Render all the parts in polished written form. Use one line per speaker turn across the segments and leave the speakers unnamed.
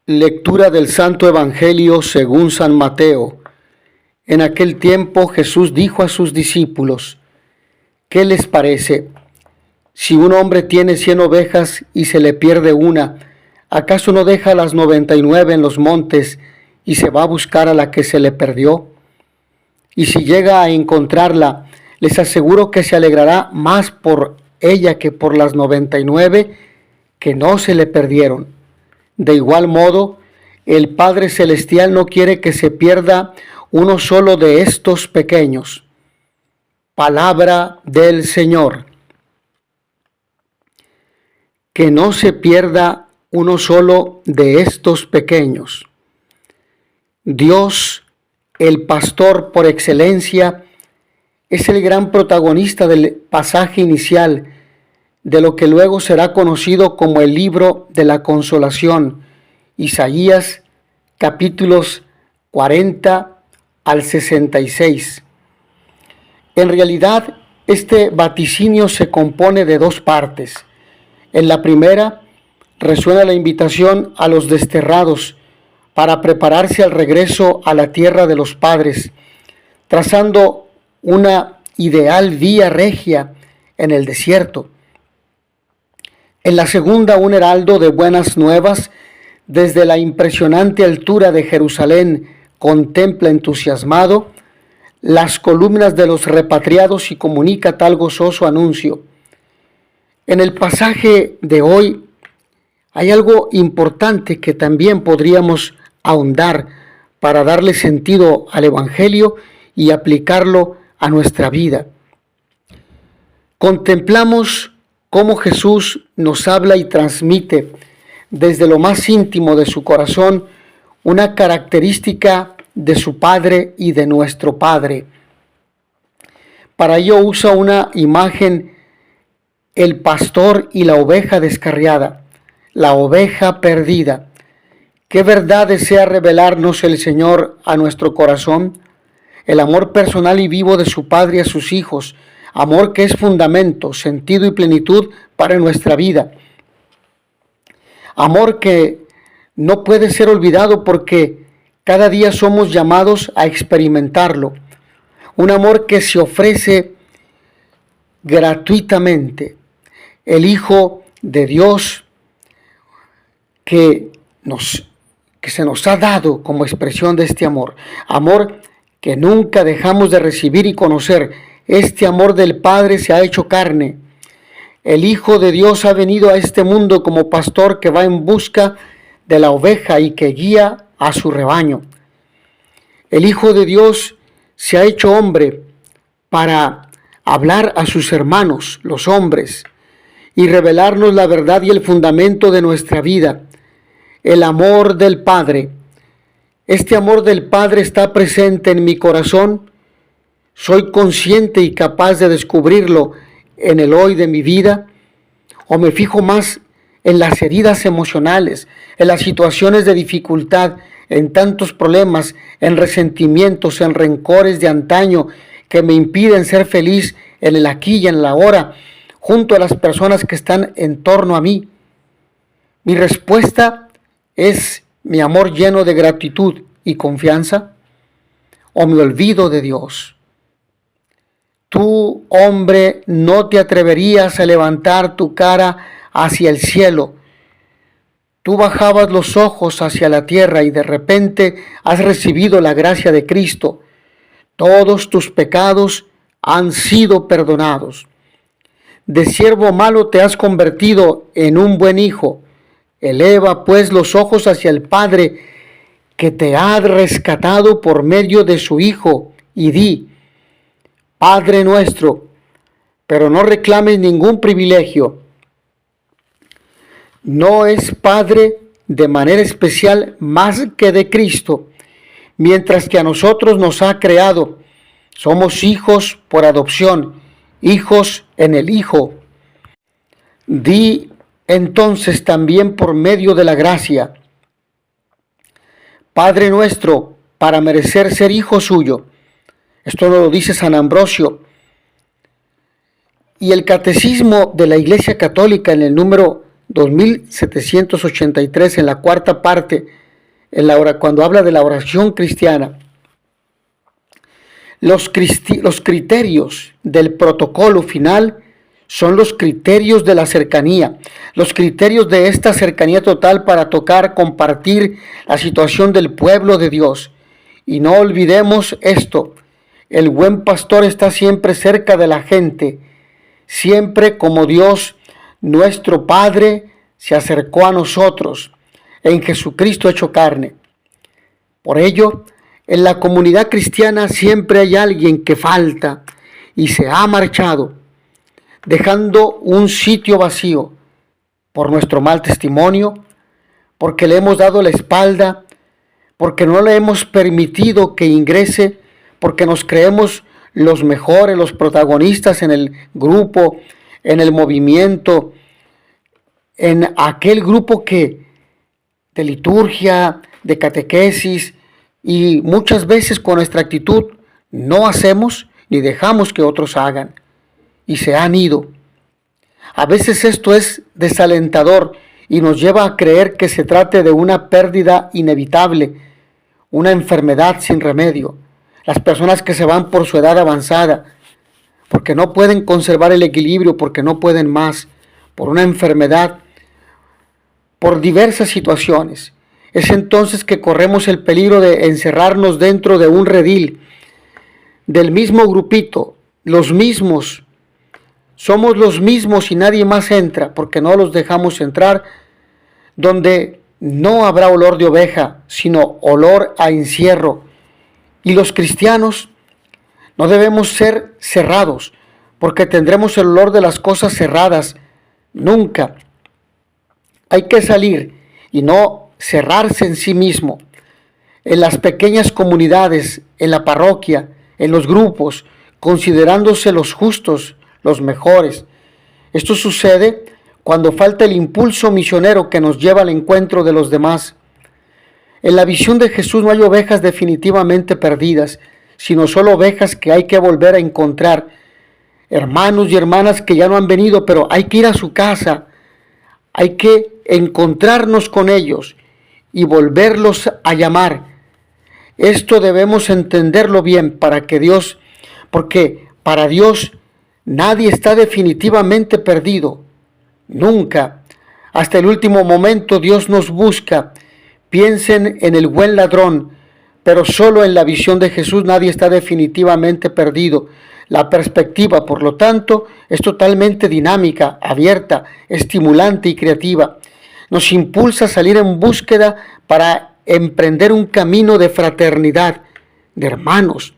Lectura del Santo Evangelio según San Mateo. En aquel tiempo Jesús dijo a sus discípulos: ¿Qué les parece? Si un hombre tiene 100 ovejas y se le pierde una, ¿acaso no deja las 99 en los montes y se va a buscar a la que se le perdió? Y si llega a encontrarla, les aseguro que se alegrará más por ella que por las 99 que no se le perdieron. De igual modo, el Padre Celestial no quiere que se pierda uno solo de estos pequeños. Palabra del Señor. Que no se pierda uno solo de estos pequeños. Dios, el pastor por excelencia, es el gran protagonista del pasaje inicial, de lo que luego será conocido como el libro de la consolación, Isaías capítulos 40 al 66. En realidad, este vaticinio se compone de dos partes. En la primera, resuena la invitación a los desterrados para prepararse al regreso a la tierra de los padres, trazando una ideal vía regia en el desierto. En la segunda, un heraldo de buenas nuevas desde la impresionante altura de Jerusalén contempla entusiasmado las columnas de los repatriados y comunica tal gozoso anuncio. En el pasaje de hoy hay algo importante que también podríamos ahondar para darle sentido al Evangelio y aplicarlo a nuestra vida. Contemplamos cómo Jesús nos habla y transmite desde lo más íntimo de su corazón una característica de su Padre y de nuestro Padre. Para ello usa una imagen: el pastor y la oveja descarriada, la oveja perdida. ¿Qué verdad desea revelarnos el Señor a nuestro corazón? El amor personal y vivo de su Padre a sus hijos, amor que es fundamento, sentido y plenitud para nuestra vida. Amor que no puede ser olvidado porque cada día somos llamados a experimentarlo. Un amor que se ofrece gratuitamente. El Hijo de Dios que se nos ha dado como expresión de este amor. Amor que nunca dejamos de recibir y conocer. Este amor del Padre se ha hecho carne. El Hijo de Dios ha venido a este mundo como pastor que va en busca de la oveja y que guía a su rebaño. El Hijo de Dios se ha hecho hombre para hablar a sus hermanos, los hombres, y revelarnos la verdad y el fundamento de nuestra vida, el amor del Padre. Este amor del Padre está presente en mi corazón. ¿Soy consciente y capaz de descubrirlo en el hoy de mi vida? ¿O me fijo más en las heridas emocionales, en las situaciones de dificultad, en tantos problemas, en resentimientos, en rencores de antaño que me impiden ser feliz en el aquí y en la ahora, junto a las personas que están en torno a mí? Mi respuesta es mi amor lleno de gratitud y confianza, ¿o me olvido de Dios? Tú, hombre, no te atreverías a levantar tu cara hacia el cielo. Tú bajabas los ojos hacia la tierra y de repente has recibido la gracia de Cristo. Todos tus pecados han sido perdonados. De siervo malo te has convertido en un buen hijo. Eleva pues los ojos hacia el Padre que te ha rescatado por medio de su Hijo y di: Padre nuestro, pero no reclames ningún privilegio. No es Padre de manera especial más que de Cristo, mientras que a nosotros nos ha creado. Somos hijos por adopción, hijos en el Hijo. Di entonces también por medio de la gracia: Padre nuestro, para merecer ser hijo suyo. Esto nos lo dice San Ambrosio. Y el Catecismo de la Iglesia Católica en el número 2783, en la cuarta parte, cuando habla de la oración cristiana. Los criterios del protocolo final son los criterios de la cercanía, los criterios de esta cercanía total para tocar, compartir la situación del pueblo de Dios. Y no olvidemos esto, el buen pastor está siempre cerca de la gente, siempre como Dios, nuestro Padre, se acercó a nosotros en Jesucristo hecho carne. Por ello, en la comunidad cristiana siempre hay alguien que falta y se ha marchado, dejando un sitio vacío por nuestro mal testimonio, porque le hemos dado la espalda, porque no le hemos permitido que ingrese, porque nos creemos los mejores, los protagonistas en el grupo, en el movimiento, en aquel grupo de liturgia, de catequesis, y muchas veces con nuestra actitud no hacemos ni dejamos que otros hagan, y se han ido. A veces esto es desalentador y nos lleva a creer que se trate de una pérdida inevitable, una enfermedad sin remedio. Las personas que se van por su edad avanzada, porque no pueden conservar el equilibrio, porque no pueden más, por una enfermedad, por diversas situaciones. Es entonces que corremos el peligro de encerrarnos dentro de un redil, del mismo grupito, los mismos. Somos los mismos y nadie más entra, porque no los dejamos entrar, donde no habrá olor de oveja, sino olor a encierro. Y los cristianos no debemos ser cerrados, porque tendremos el olor de las cosas cerradas. Nunca. Hay que salir y no cerrarse en sí mismo. En las pequeñas comunidades, en la parroquia, en los grupos, considerándose los justos, los mejores. Esto sucede cuando falta el impulso misionero que nos lleva al encuentro de los demás. En la visión de Jesús no hay ovejas definitivamente perdidas, sino solo ovejas que hay que volver a encontrar. Hermanos y hermanas que ya no han venido, pero hay que ir a su casa. Hay que encontrarnos con ellos y volverlos a llamar. Esto debemos entenderlo bien porque para Dios nadie está definitivamente perdido. Nunca. Hasta el último momento Dios nos busca. Piensen en el buen ladrón, pero solo en la visión de Jesús nadie está definitivamente perdido. La perspectiva, por lo tanto, es totalmente dinámica, abierta, estimulante y creativa. Nos impulsa a salir en búsqueda para emprender un camino de fraternidad, de hermanos.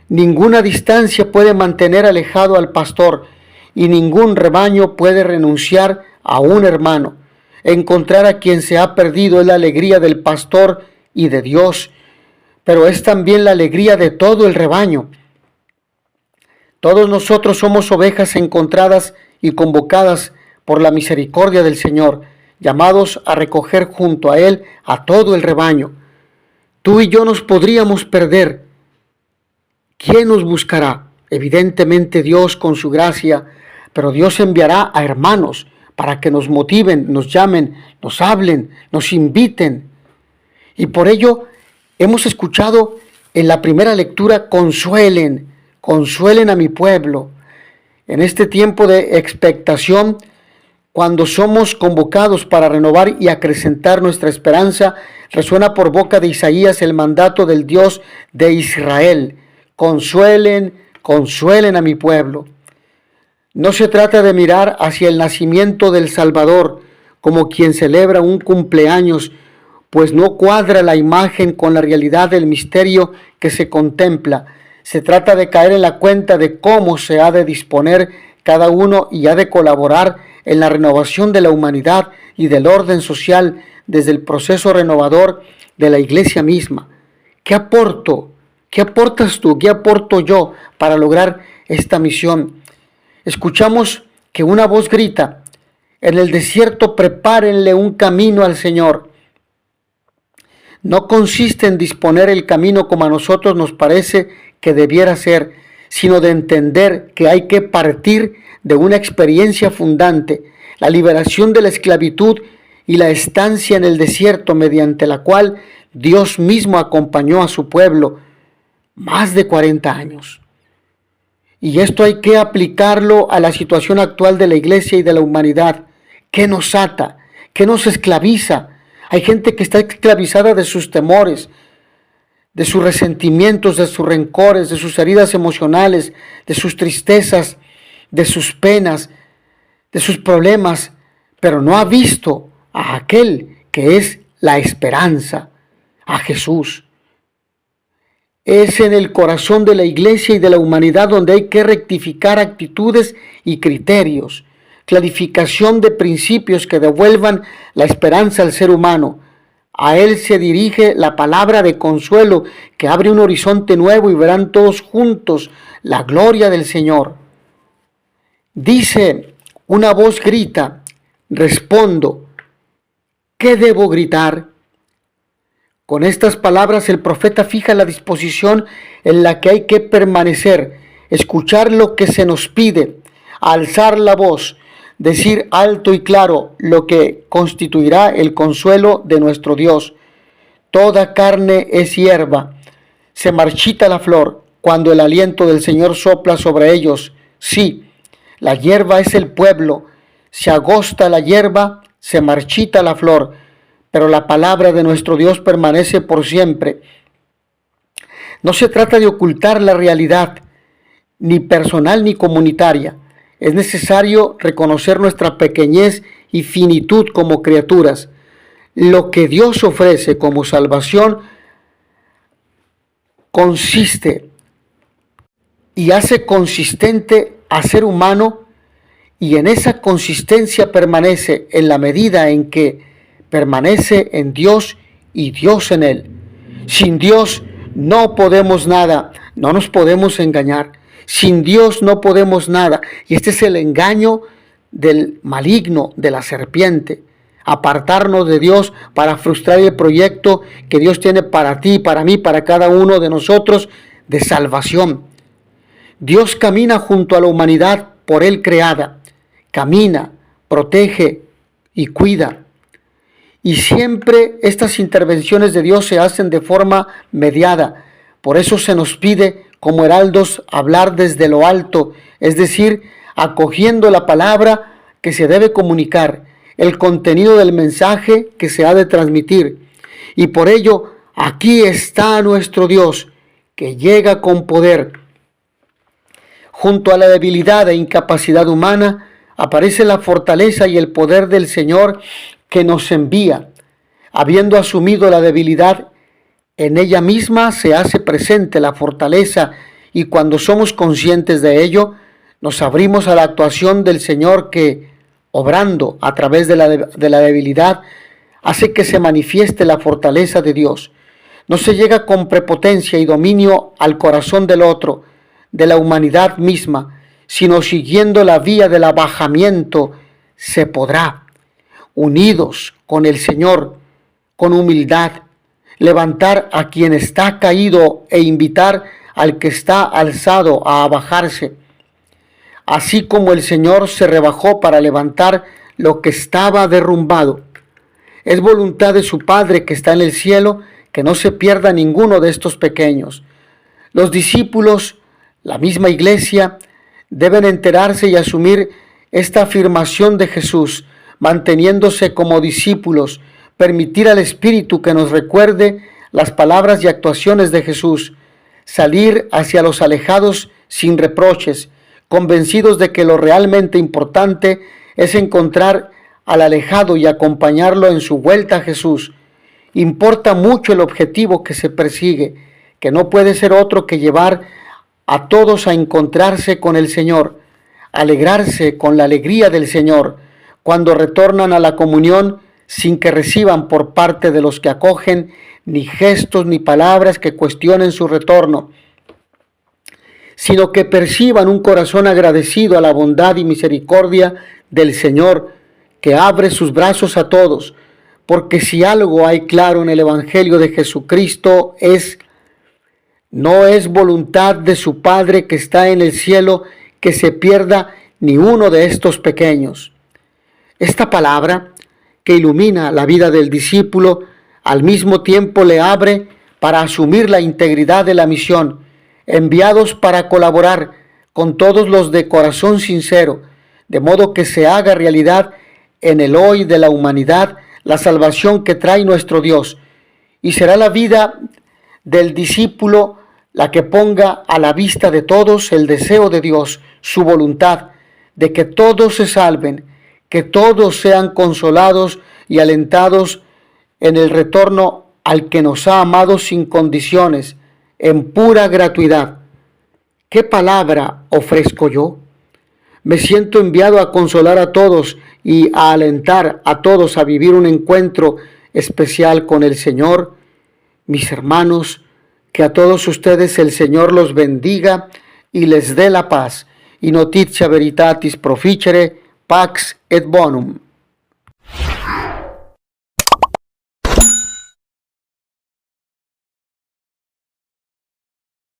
Ninguna distancia puede mantener alejado al pastor y ningún rebaño puede renunciar a un hermano. Encontrar a quien se ha perdido es la alegría del pastor y de Dios, pero es también la alegría de todo el rebaño. Todos nosotros somos ovejas encontradas y convocadas por la misericordia del Señor, llamados a recoger junto a Él a todo el rebaño. Tú y yo nos podríamos perder. ¿Quién nos buscará? Evidentemente Dios con su gracia, pero Dios enviará a hermanos para que nos motiven, nos llamen, nos hablen, nos inviten. Y por ello hemos escuchado en la primera lectura, consuelen a mi pueblo. En este tiempo de expectación, cuando somos convocados para renovar y acrecentar nuestra esperanza, resuena por boca de Isaías el mandato del Dios de Israel. Consuelen a mi pueblo. No se trata de mirar hacia el nacimiento del Salvador como quien celebra un cumpleaños, pues no cuadra la imagen con la realidad del misterio que se contempla. Se trata de caer en la cuenta de cómo se ha de disponer cada uno y ha de colaborar en la renovación de la humanidad y del orden social desde el proceso renovador de la iglesia misma. ¿Qué aporto? ¿Qué aportas tú? ¿Qué aporto yo para lograr esta misión? Escuchamos que una voz grita: en el desierto prepárenle un camino al Señor. No consiste en disponer el camino como a nosotros nos parece que debiera ser, sino de entender que hay que partir de una experiencia fundante, la liberación de la esclavitud y la estancia en el desierto mediante la cual Dios mismo acompañó a su pueblo más de 40 años. Y esto hay que aplicarlo a la situación actual de la iglesia y de la humanidad. ¿Qué nos ata? ¿Qué nos esclaviza? Hay gente que está esclavizada de sus temores, de sus resentimientos, de sus rencores, de sus heridas emocionales, de sus tristezas, de sus penas, de sus problemas, pero no ha visto a aquel que es la esperanza, a Jesús. Es en el corazón de la iglesia y de la humanidad donde hay que rectificar actitudes y criterios, clarificación de principios que devuelvan la esperanza al ser humano. A él se dirige la palabra de consuelo que abre un horizonte nuevo y verán todos juntos la gloria del Señor. Dice, una voz grita, respondo, ¿qué debo gritar? Con estas palabras el profeta fija la disposición en la que hay que permanecer, escuchar lo que se nos pide, alzar la voz, decir alto y claro lo que constituirá el consuelo de nuestro Dios. Toda carne es hierba, se marchita la flor cuando el aliento del Señor sopla sobre ellos. Sí, la hierba es el pueblo, se agosta la hierba, se marchita la flor, pero la palabra de nuestro Dios permanece por siempre. No se trata de ocultar la realidad, ni personal ni comunitaria. Es necesario reconocer nuestra pequeñez y finitud como criaturas. Lo que Dios ofrece como salvación consiste y hace consistente al ser humano, y en esa consistencia permanece en la medida en que permanece en Dios y Dios en él. Sin Dios no podemos nada, no nos podemos engañar. Sin Dios no podemos nada. Y este es el engaño del maligno, de la serpiente. Apartarnos de Dios para frustrar el proyecto que Dios tiene para ti, para mí, para cada uno de nosotros de salvación. Dios camina junto a la humanidad por él creada. Camina, protege y cuida. Y siempre estas intervenciones de Dios se hacen de forma mediada. Por eso se nos pide como heraldos hablar desde lo alto, es decir, acogiendo la palabra que se debe comunicar, el contenido del mensaje que se ha de transmitir. Y por ello, aquí está nuestro Dios, que llega con poder. Junto a la debilidad e incapacidad humana, aparece la fortaleza y el poder del Señor que nos envía. Habiendo asumido la debilidad, en ella misma se hace presente la fortaleza, y cuando somos conscientes de ello, nos abrimos a la actuación del Señor que, obrando a través de la debilidad, hace que se manifieste la fortaleza de Dios. No se llega con prepotencia y dominio al corazón del otro, de la humanidad misma, sino siguiendo la vía del abajamiento se podrá, unidos con el Señor, con humildad, levantar a quien está caído e invitar al que está alzado a abajarse. Así como el Señor se rebajó para levantar lo que estaba derrumbado. Es voluntad de su Padre que está en el cielo que no se pierda ninguno de estos pequeños. Los discípulos, la misma iglesia, deben enterarse y asumir esta afirmación de Jesús, manteniéndose como discípulos, permitir al Espíritu que nos recuerde las palabras y actuaciones de Jesús, salir hacia los alejados sin reproches, convencidos de que lo realmente importante es encontrar al alejado y acompañarlo en su vuelta a Jesús. Importa mucho el objetivo que se persigue, que no puede ser otro que llevar a todos a encontrarse con el Señor, alegrarse con la alegría del Señor, cuando retornan a la comunión sin que reciban por parte de los que acogen ni gestos ni palabras que cuestionen su retorno, sino que perciban un corazón agradecido a la bondad y misericordia del Señor, que abre sus brazos a todos, porque si algo hay claro en el Evangelio de Jesucristo no es voluntad de su Padre que está en el cielo que se pierda ni uno de estos pequeños. Esta palabra que ilumina la vida del discípulo, al mismo tiempo le abre para asumir la integridad de la misión, enviados para colaborar con todos los de corazón sincero, de modo que se haga realidad en el hoy de la humanidad la salvación que trae nuestro Dios. Y será la vida del discípulo la que ponga a la vista de todos el deseo de Dios, su voluntad, de que todos se salven, que todos sean consolados y alentados en el retorno al que nos ha amado sin condiciones, en pura gratuidad. ¿Qué palabra ofrezco yo? Me siento enviado a consolar a todos y a alentar a todos a vivir un encuentro especial con el Señor. Mis hermanos, que a todos ustedes el Señor los bendiga y les dé la paz. Y notitia veritatis proficere, pax et bonum.